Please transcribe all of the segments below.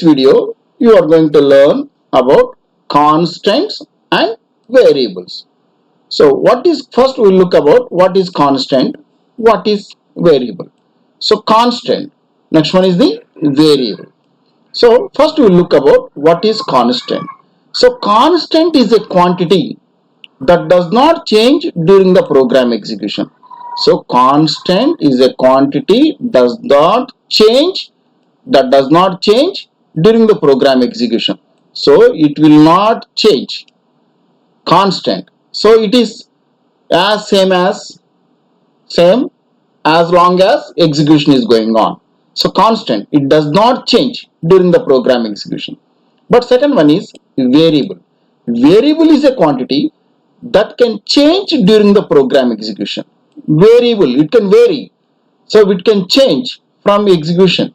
video, you are going to learn about constants and variables. So what is, first we will look about what is constant, what is variable. So constant, next one is the variable. So first we will look about what is constant. So constant is a quantity that does not change during the program execution. So constant is a quantity that does not change during the program execution. So it will not change. Constant. So it is as same as long as execution is going on. So constant, it does not change during the program execution. But second one is variable. Variable is a quantity that can change during the program execution. Variable, it can vary. So it can change from execution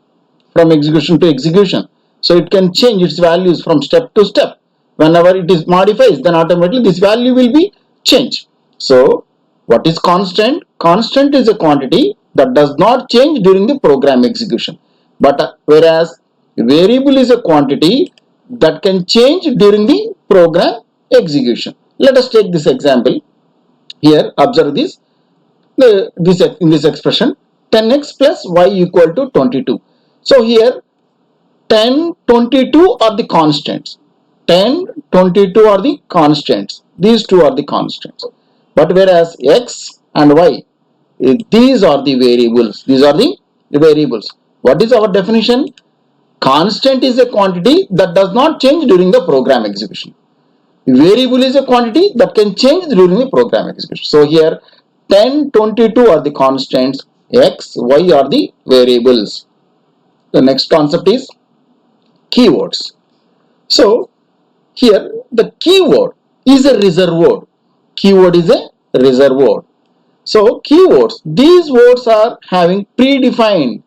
to execution. So it can change its values from step to step. Whenever it is modifies, then automatically this value will be changed. So what is constant? Constant is a quantity that does not change during the program execution. But whereas variable is a quantity that can change during the program execution. Let us take this example. Here, observe this. In this expression, 10x plus y equal to 22. So here 10, 22 are the constants. 10, 22 are the constants. These two are the constants. But whereas x and y, these are the variables. These are the variables. What is our definition? Constant is a quantity that does not change during the program execution. Variable is a quantity that can change during the program execution. So here 10, 22 are the constants, x, y are the variables. The next concept is keywords. So here the keyword is a reserved word. Keyword is a reserved word. So keywords, these words are having predefined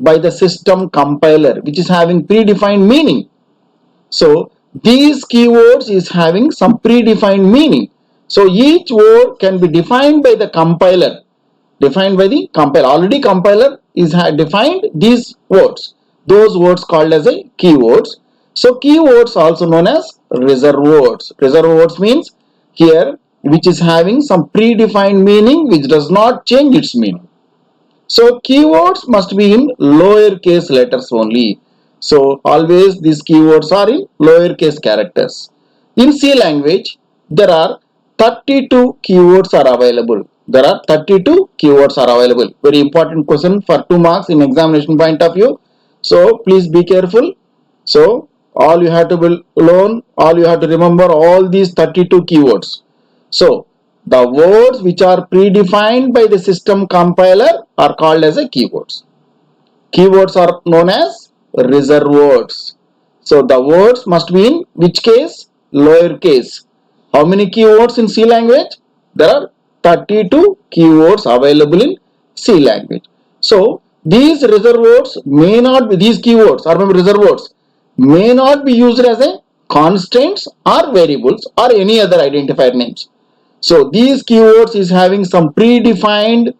by the system compiler, which is having predefined meaning. So these keywords is having some predefined meaning. So each word can be defined by the compiler. Already compiler is defined these words. Those words called as a keywords. So keywords also known as reserved words. Reserved words means here which is having some predefined meaning which does not change its meaning. So keywords must be in lowercase letters only. So always these keywords are in lowercase characters. In C language, there are 32 keywords are available. There are 32 keywords are available. Very important question for 2 marks in examination point of view. So please be careful. So all you have to learn, all you have to remember all these 32 keywords. So the words which are predefined by the system compiler are called as a keywords. Keywords are known as reserved words. So the words must be in which case? Lower case. How many keywords in C language? There are 32 keywords available in C language. So these reserved words may not be, these keywords or reserved words may not be used as a constants or variables or any other identifier names. So these keywords is having some predefined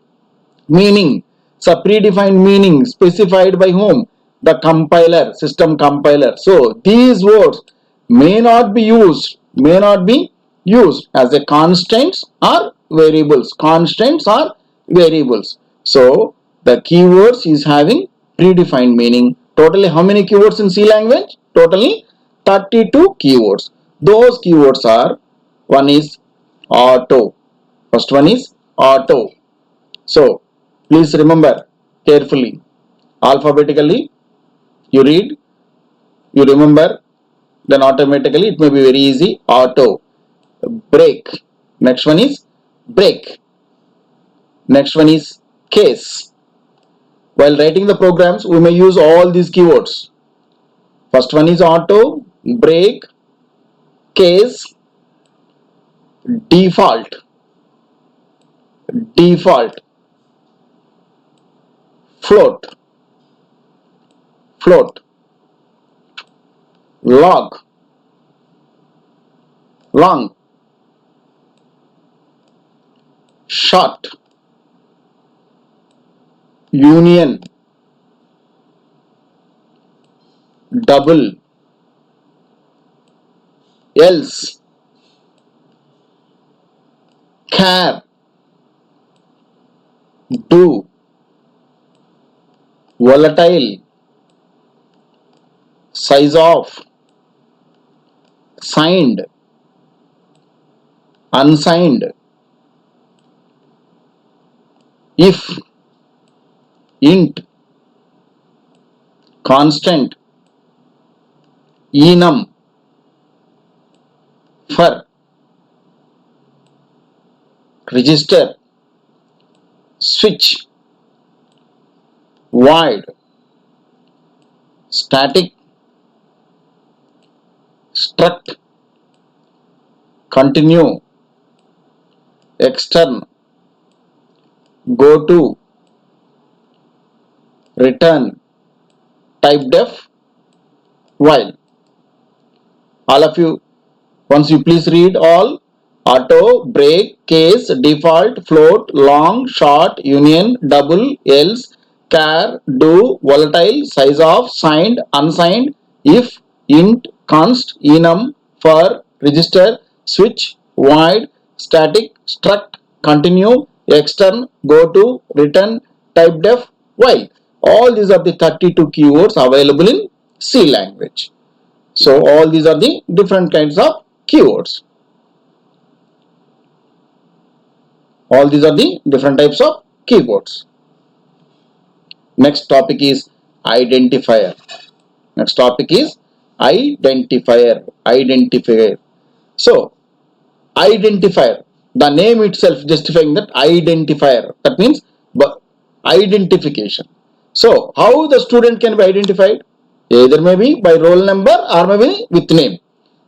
meaning, some predefined meaning specified by whom? The compiler, system compiler. So these words may not be used as a constants or variables. Constants or variables. So the keywords is having predefined meaning. Totally how many keywords in C language? Totally 32 keywords. Those keywords are, one is auto. First one is auto. So please remember carefully. Alphabetically you read, you remember, then automatically it may be very easy. Auto. Break. Next one is break. Next one is case. While writing the programs, we may use all these keywords. First one is auto, break, case, default, default, float, float, log, long, short, union, double, else, care, do, volatile, size of, signed, unsigned, if, int, constant, enum, for, register, switch, void, static, struct, continue, extern, go to, return, typedef, while. All of you, once you please read all: auto, break, case, default, float, long, short, union, double, else, char, do, volatile, size of, signed, unsigned, if, int, const, enum, for, register, switch, void, static, struct, continue, extern, go to, return, typedef, while. All these are the 32 keywords available in C language. So all these are the different kinds of keywords. All these are the different types of keywords. Next topic is identifier. Next topic is identifier. Identifier. So identifier, the name itself justifying that identifier. That means identification. So how the student can be identified? Either maybe by roll number or maybe with name.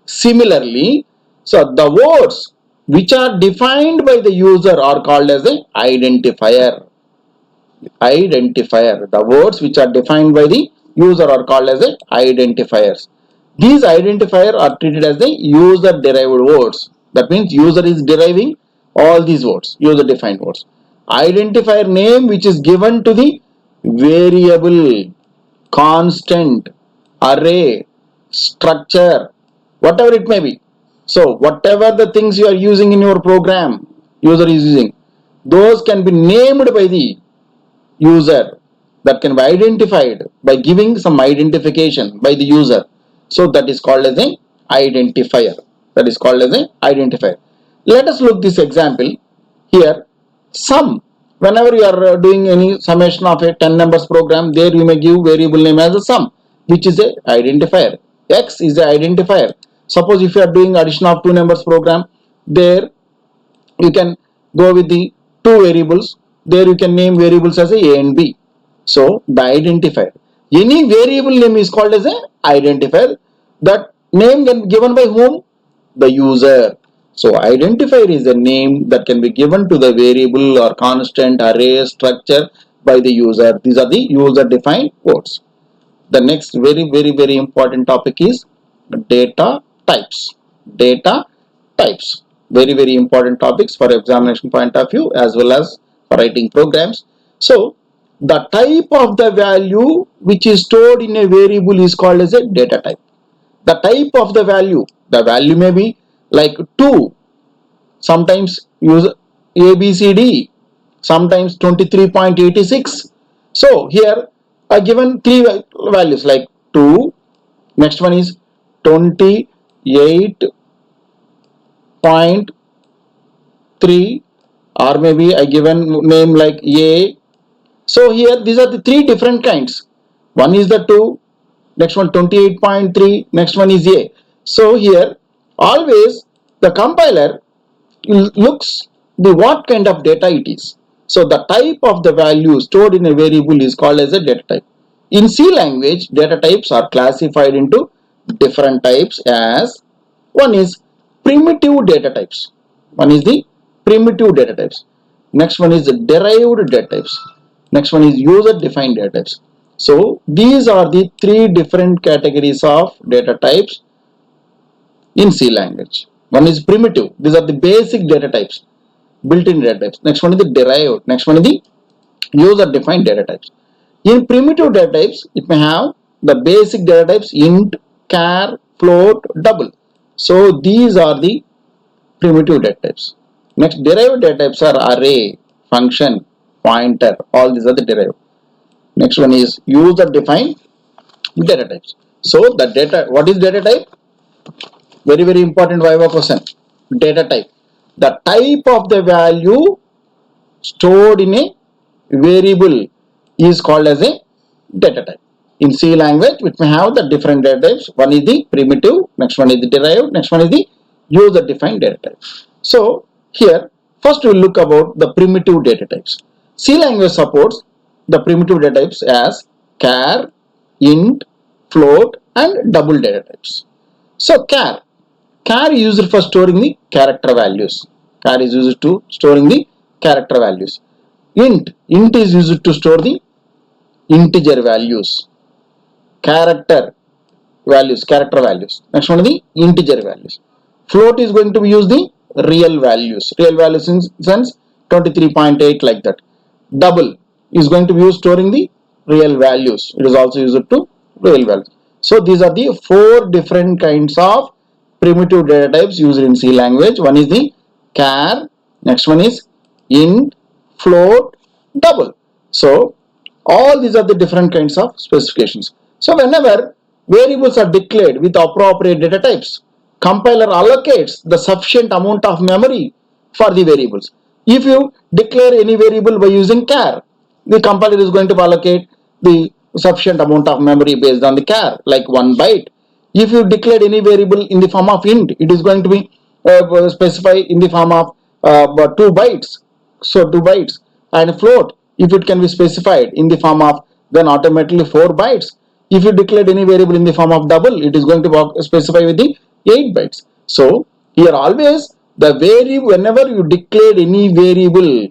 Similarly, so the words which are defined by the user are called as an identifier. Identifier. The words which are defined by the user are called as a identifiers. These identifiers are treated as the user derived words. That means user is deriving all these words, user defined words. Identifier name which is given to the variable, constant, array, structure, whatever it may be. So whatever the things you are using in your program, user is using, those can be named by the user, that can be identified by giving some identification by the user. So that is called as an identifier. That is called as an identifier. Let us look this example here. Sum. Whenever you are doing any summation of a 10 numbers program, there you may give variable name as a sum, which is a identifier. X is a identifier. Suppose if you are doing addition of 2 numbers program, there you can go with the 2 variables. There you can name variables as a and B. So the identifier. Any variable name is called as a identifier. That name can be given by whom? The user. So identifier is a name that can be given to the variable or constant, array, structure by the user. These are the user defined words. The next very important topic is data types. Data types. Very important topics for examination point of view as well as for writing programs. So the type of the value which is stored in a variable is called as a data type. The type of the value may be like 2, sometimes use ABCD, sometimes 23.86. So here I given 3 values like 2, next one is 28.3, or maybe I given name like A. So here these are the 3 different kinds. One is the 2, next one 28.3, next one is A. So here always the compiler looks the what kind of data it is. So the type of the value stored in a variable is called as a data type. In C language, data types are classified into different types as one is primitive data types. One is the primitive data types. Next one is the derived data types. Next one is user defined data types. So these are the 3 different categories of data types in C language. One is primitive. These are the basic data types, built-in data types. Next one is the derived. Next one is the user defined data types. In primitive data types, it may have the basic data types int, char, float, double. So these are the primitive data types. Next, derived data types are array, function, pointer. All these are the derived. Next one is user defined data types. So the data, what is data type? Very important Viva question. Data type. The type of the value stored in a variable is called as a data type. In C language, it may have the different data types. One is the primitive, next one is the derived, next one is the user defined data type. So here, first we will look about the primitive data types. C language supports the primitive data types as char, int, float and double data types. So char is used for storing the character values. Char is used to storing the character values. Int is used to store the integer values. Character values. Next one is the integer values. Float is going to be used the real values. Real values in sense 23.8 like that. Double is going to be used storing the real values. It is also used to real values. So these are the four different kinds of primitive data types used in C language. One is the char, next one is int, float, double. So all these are the different kinds of specifications. So whenever variables are declared with appropriate data types, compiler allocates the sufficient amount of memory for the variables. If you declare any variable by using char, the compiler is going to allocate the sufficient amount of memory based on the char, like 1 byte. If you declare any variable in the form of int, it is going to be specified in the form of 2 bytes. So 2 bytes. And float, if it can be specified in the form of then automatically 4 bytes. If you declared any variable in the form of double, it is going to specify with the 8 bytes. So here always the variable, whenever you declared any variable,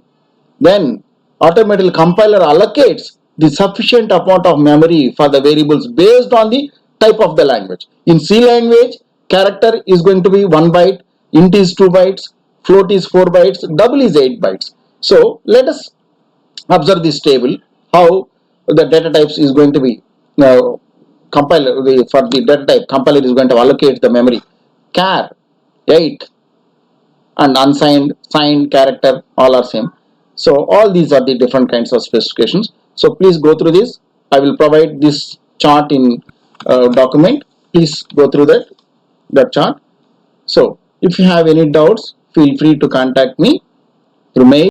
then automatically compiler allocates the sufficient amount of memory for the variables based on the type of the language. In C language, character is going to be 1 byte, int is 2 bytes, float is 4 bytes, double is 8 bytes. So let us observe this table, how the data types is going to be compiler for the data type. Compiler is going to allocate the memory. Char 8 and unsigned, signed character all are same. So all these are the different kinds of specifications. So please go through this. I will provide this chart in document. Please go through that chart. So if you have any doubts, feel free to contact me through mail.